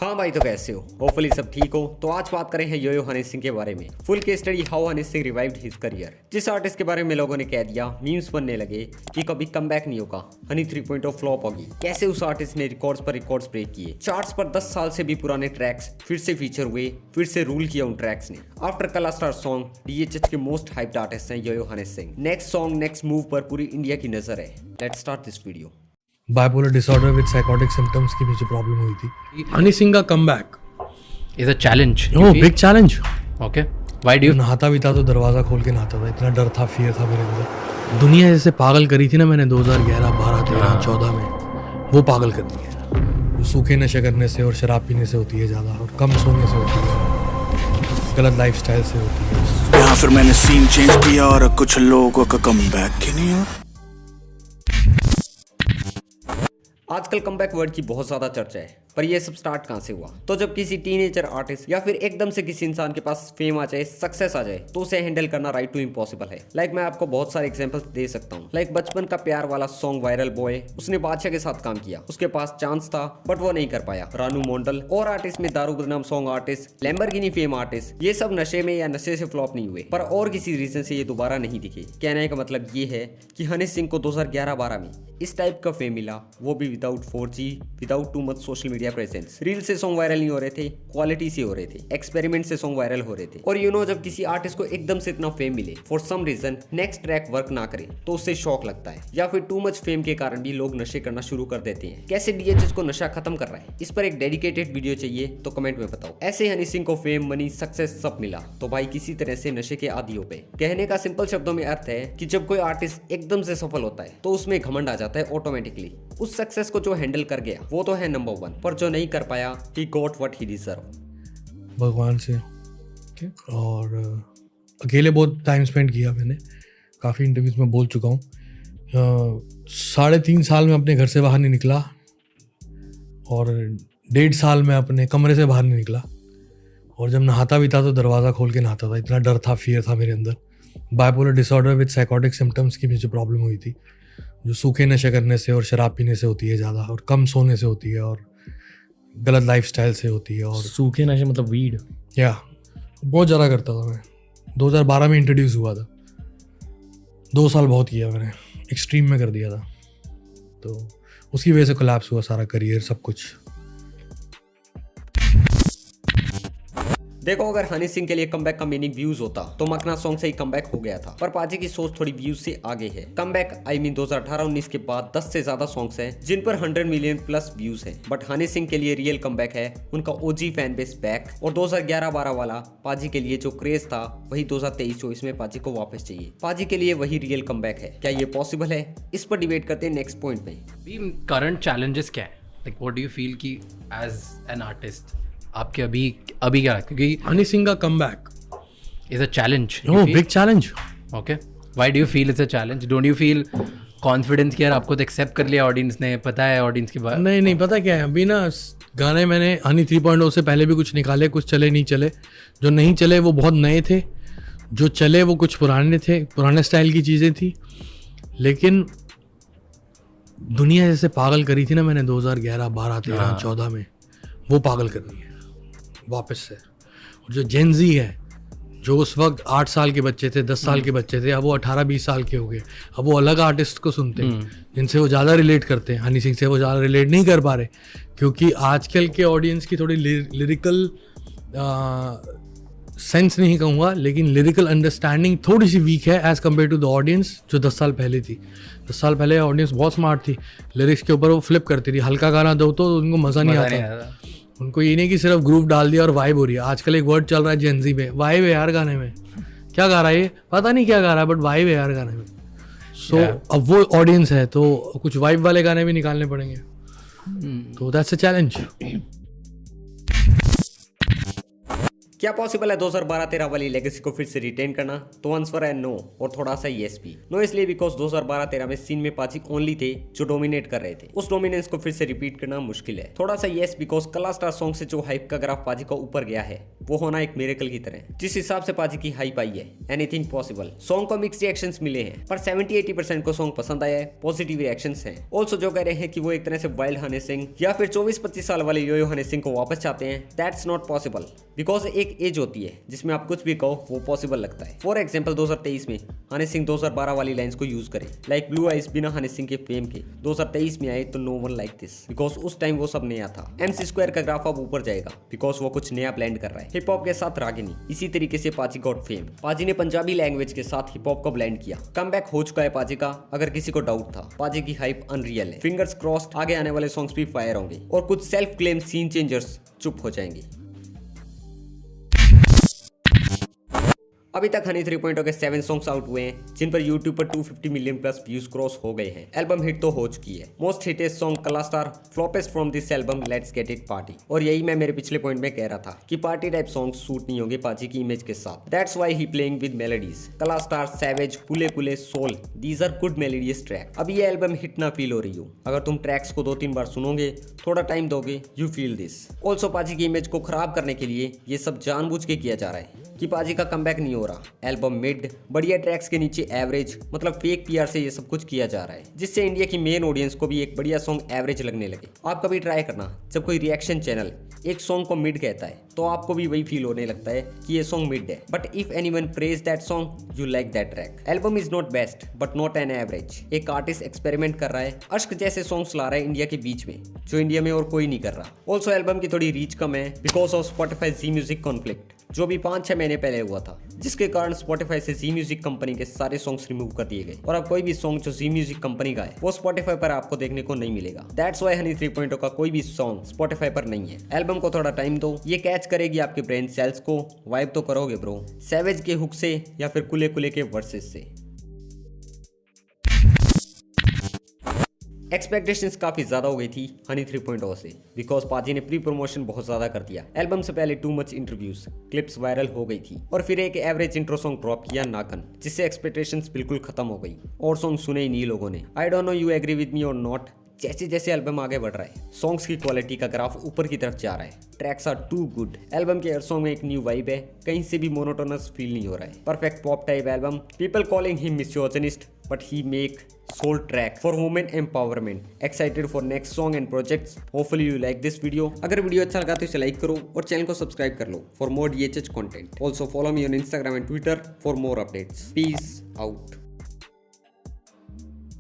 हाँ भाई, तो कैसे हो? होपफुली सब ठीक हो। तो आज बात करें हैं यो-यो हनी सिंह के बारे में। Full case study how Honey Singh revived his career. जिस आर्टिस्ट के बारे में लोगों ने कह दिया, मीम्स बनने लगे कि कभी कमबैक नहीं होगा, हनी 3.0 फ्लॉप होगी। कैसे उस आर्टिस्ट ने रिकॉर्ड्स पर रिकॉर्ड्स ब्रेक किए, चार्ट्स पर 10 साल से भी पुराने ट्रैक्स फिर से फीचर हुए, फिर से रूल किया उन ट्रैक्स ने। After Kala star song DHH के मोस्ट हाइप्ड आर्टिस्ट हैं Yo Yo Honey Singh. Next song next move पर पूरी इंडिया की नजर है। Let's start this video. Bipolar disorder with psychotic symptoms की मुझे प्रॉब्लम हुई थी। हनी सिंह का comeback is a challenge. No big challenge. Okay. Why do you? नहाता भी था तो दरवाज़ा खोल के नहाता था, इतना डर था, फियर था मेरे अंदर। दुनिया जैसे पागल करी थी ना मैंने 2011, 12, 13, 14 में, वो पागल कर दी है। जो सूखे नशे करने से और शराब पीने से होती है ज़्यादा, और कम सोने से होती है, गलत लाइफस्टाइल से होती है। यहाँ फिर मैंने सीन चेंज किया और कुछ लोगों का कमबैक ही नहीं हुआ। आजकल कमबैक वर्ड की बहुत ज्यादा चर्चा है, पर यह सब स्टार्ट कहां से हुआ? तो जब किसी टीनेजर आर्टिस्ट या फिर एकदम से किसी इंसान के पास फेम आ जाए, सक्सेस आ जाए, तो उसे हैंडल करना राइट टू इम्पॉसिबल है। लाइक मैं आपको बहुत सारे एग्जांपल्स दे सकता हूँ। लाइक बचपन का प्यार वाला सॉन्ग वायरल बॉय, उसने बादशाह के साथ काम किया, उसके पास चांस था बट वो नहीं कर पाया। रानू मंडल और आर्टिस्ट में दारू बदनाम song artist, Lamborghini fame artist, ये सब नशे में या नशे से फ्लॉप नहीं हुए, पर और किसी रीजन से ये दोबारा नहीं दिखे। कहने का मतलब ये है कि हनी सिंह को 2011-12 में इस टाइप का फेम मिला, वो भी without 4G, without too much social media presence. Reel से सॉन्ग वायरल नहीं हो रहे थे, क्वालिटी से हो रहे थे, एक्सपेरिमेंट से सॉन्ग वायरल हो रहे थे। और जब किसी आर्टिस्ट को एकदम से इतना फेम मिले, for some reason next track work ना करे, तो उससे शॉक लगता है। या फिर टू मच फेम के कारण भी लोग नशे करना शुरू कर देते हैं। कैसे डीएचएच को नशा खत्म कर रहा है, इस पर एक डेडिकेटेड वीडियो चाहिए तो कमेंट में बताओ। ऐसे हनी सिंह को फेम, मनी, सक्सेस सब मिला, तो भाई किसी तरह से नशे के आदियों पे। कहने का सिंपल शब्दों में अर्थ है कि जब कोई आर्टिस्ट एकदम से सफल होता है तो उसमें घमंड आ जाता है ऑटोमेटिकली। उस सक्सेस को जो हैंडल कर गया वो तो है नंबर 1, पर जो नहीं कर पाया, he got what he deserved। भगवान से और अकेले बहुत टाइम स्पेंड किया मैंने, काफ़ी इंटरव्यूज में बोल चुका हूँ। 3.5 साल में अपने घर से बाहर नहीं निकला और 1.5 साल में अपने कमरे से बाहर नहीं निकला। और जब नहाता भी था तो दरवाज़ा खोल के नहाता था, इतना डर था, फियर था मेरे अंदर। Bipolar disorder with psychotic symptoms की मुझे प्रॉब्लम हुई थी, जो सूखे नशे करने से और शराब पीने से होती है ज़्यादा, और कम सोने से होती है, और गलत लाइफस्टाइल से होती है। और सूखे नशे मतलब वीड? या बहुत ज़्यादा करता था मैं। 2012 में इंट्रोड्यूस हुआ था, 2 साल बहुत किया मैंने, एक्सट्रीम में कर दिया था, तो उसकी वजह से कोलैप्स हुआ सारा करियर, सब कुछ। देखो, अगर हनी सिंह के लिए कमबैक का मीनिंग व्यूज होता तो मखना सॉन्ग से ही कमबैक हो गया था, पर पाजी की सोच थोड़ी व्यूज से आगे है। कमबैक 2018-19 के बाद 10 से ज्यादा सॉन्ग्स हैं जिन पर 100 मिलियन प्लस व्यूज हैं, बट हनी सिंह के लिए रियल कमबैक है उनका ओजी फैन बेस बैक। और 2011-12 वाला पाजी के लिए जो क्रेज था, वही 2023-24 में पाजी को वापस चाहिए। पाजी के लिए वही रियल कमबैक है। क्या ये पॉसिबल है? इस पर डिबेट करते हैं नेक्स्ट पॉइंट में। करंट चैलेंजेस क्या है? Like what do you feel कि एज एन आर्टिस्ट आपके अभी क्या लगता है? क्योंकि हनी सिंह का comeback is a challenge. No big challenge. Okay, why do you feel it's a challenge? Don't you feel confidence कि यार आपको तो एक्सेप्ट कर लिया ऑडियंस ने, पता है ऑडियंस की बात? नहीं पता क्या है, अभी ना गाने मैंने हनी 3.0 से पहले भी कुछ निकाले, कुछ चले नहीं चले। जो नहीं चले वो बहुत नए थे, जो चले वो कुछ पुराने थे, पुराने स्टाइल की चीज़ें थी। लेकिन दुनिया जैसे पागल करी थी ना मैंने 2011, 12, 13, 14 में, वो पागल करनी है वापस से। और जो जेनजी है, जो उस वक्त 8 साल के बच्चे थे, 10 साल के बच्चे थे, अब वो 18-20 साल के हो गए। अब वो अलग आर्टिस्ट को सुनते हैं जिनसे वो ज़्यादा रिलेट करते हैं। हनी सिंह से वो ज़्यादा रिलेट नहीं कर पा रहे, क्योंकि आजकल के ऑडियंस की थोड़ी लिरिकल सेंस नहीं कहूँगा, लेकिन लिरिकल अंडरस्टैंडिंग थोड़ी सी वीक है as compare to the audience जो 10 साल पहले थी। 10 साल पहले ऑडियंस बहुत स्मार्ट थी, लिरिक्स के ऊपर वो फ्लिप करती थी। हल्का गाना दो तो उनको मज़ा नहीं आता। उनको ये नहीं कि सिर्फ ग्रूव डाल दिया और वाइब हो रही है। आजकल एक वर्ड चल रहा है जेनजी में, वाइब है यार गाने में। क्या गा रहा है ये, पता नहीं क्या गा रहा है, बट वाइब है यार गाने में। सो अब वो ऑडियंस है तो कुछ वाइब वाले गाने भी निकालने पड़ेंगे। तो दैट्स अ चैलेंज। क्या पॉसिबल है 2012-13 वाली लेगेसी को फिर से रिटेन करना? तो आंसर है नो, और थोड़ा सा येस भी। नो इसलिए बिकॉज 2012-13 में सीन में पाजी ओनली थे जो डोमिनेट कर रहे थे। उस डोमिनेंस को फिर से रिपीट करना मुश्किल है। थोड़ा सा येस बिकॉज कला स्टार सॉन्ग से जो हाइप का ग्राफ पाजी का ऊपर गया है, वो होना एक मिरेकल की तरह। जिस हिसाब से पाजी की हाइप आई है, एनीथिंग पॉसिबल। सॉन्ग को मिक्स रिएक्शंस मिले हैं, पर 70-80% को सॉन्ग पसंद आया है, पॉजिटिव रिएक्शंस हैं। ऑल्सो जो कह रहे हैं कि वो एक तरह से वाइल्ड हनी सिंह या फिर 24-25 साल वाले योयो हनी सिंह को वापस चाहते हैं, दैट्स नॉट पॉसिबल। बिकॉज एक एज होती है जिसमें आप कुछ भी कहो वो पॉसिबल लगता है। फॉर एग्जाम्पल 2023 में हनी सिंह 2012 वाली लाइन्स को यूज करे, लाइक ब्लू आइज बिना हनी सिंह के फेम के 2023 में आए तो no one like this, because उस टाइम वो सब नया था। MC² का ग्राफ अब ऊपर जाएगा बिकॉज वो कुछ नया ब्लेंड कर रहा है, हिप हॉप के साथ रागिनी। इसी तरीके से पाजी गॉट फेम। पाजी ने पंजाबी लैंग्वेज के साथ हिप हॉप को ब्लेंड किया। कमबैक हो चुका है पाजी का, अगर किसी को डाउट था। पाजी की हाइप अनरियल है। फिंगर्स क्रॉस्ड, आगे आने वाले सॉन्ग्स भी फायर होंगे और कुछ सेल्फ क्लेम सीन चेंजर्स चुप हो जाएंगे। अभी तक हनी 3.0 के 7 सॉन्ग्स आउट हुए हैं, जिन पर YouTube पर 250 मिलियन प्लस व्यूज क्रॉस हो गए हैं। एल्बम हिट तो हो चुकी है। Most hittest song Kala star, floppest from this album let's get it party. और यही मैं मेरे पिछले पॉइंट में कह रहा था कि पार्टी टाइप सॉन्ग सूट नहीं होंगे पाजी की इमेज के साथ। That's why he playing with melodies. Kalaastar, savage, कुले कुले, soul, these are good melodious track. अब ये एल्बम हिट ना फील हो रही हो, अगर तुम ट्रैक्स को 2-3 बार सुनोगे, थोड़ा टाइम दोगे, यू फील दिस। ऑल्सो पाजी की इमेज को खराब करने के लिए ये सब जानबूझ के किया जा रहा है कि पाजी का कमबैक नहीं हो रहा। एल्बम मिड, बढ़िया ट्रैक्स के नीचे एवरेज, मतलब फेक PR से ये सब कुछ किया जा रहा है, जिससे इंडिया की मेन ऑडियंस को भी एक बढ़िया सॉन्ग एवरेज लगने लगे। आप कभी ट्राई करना, जब कोई रिएक्शन चैनल एक सॉन्ग को मिड कहता है तो आपको भी वही फील होने लगता है कि ये सॉन्ग मिड है। But if anyone praise that song, you like that track. Album is not best but not an average. एक आर्टिस्ट एक्सपेरिमेंट कर रहा है, अश्क जैसे सॉन्ग्स ला रहा है इंडिया के बीच में, जो इंडिया में और कोई नहीं कर रहा। ऑल्सो एल्बम की थोड़ी रीच कम है because of Spotify Zee music conflict, जो भी 5-6 महीने पहले हुआ था, जिसके कारण स्पॉटिफाई से जी म्यूजिक कंपनी के सारे सॉन्ग्स रिमूव कर दिए गए और अब कोई भी सॉन्ग जो जी म्यूजिक कंपनी का है वो स्पॉटिफाई पर आपको देखने को नहीं मिलेगा। दैट्स व्हाई हनी 3.0 का कोई भी सॉन्ग स्पॉटिफाई पर नहीं है। एल्बम को थोड़ा टाइम दो, ये कैच करेगी आपके ब्रेन सेल्स को। वाइब तो करोगे ब्रो, सैवेज के हुक से या फिर कुले कुले के वर्सेस से। एक्सपेक्टेशंस काफी ज्यादा हो गई थी हनी 3.0 से, बिकॉज पाजी ने प्री प्रमोशन बहुत ज्यादा कर दिया। एल्बम से पहले too much interviews, clips viral हो गई थी और फिर एक एवरेज इंट्रो सॉन्ग ड्रॉप किया नाकन, जिससे एक्सपेक्टेशंस बिल्कुल खत्म हो गई और सॉन्ग सुने ही नहीं लोगों ने। I don't know you agree with me और नॉट, जैसे जैसे एल्बम आगे बढ़ रहा है सॉन्ग्स की क्वालिटी का ग्राफ ऊपर की तरफ जा रहा है। Tracks are too good. Album के हर सॉन्ग में एक न्यू वाइब है, कहीं से भी मोनोटोनस फील नहीं हो रहा है। Perfect pop type album. People calling him misogynist but he make soul track for women empowerment. Excited for next song and projects. Hopefully you like this video. अगर video अच्छा लगा तो इसे लाइक करो और चैनल को सब्सक्राइब कर लो for more DHH content. Also follow me on Instagram and Twitter for more updates. Peace out.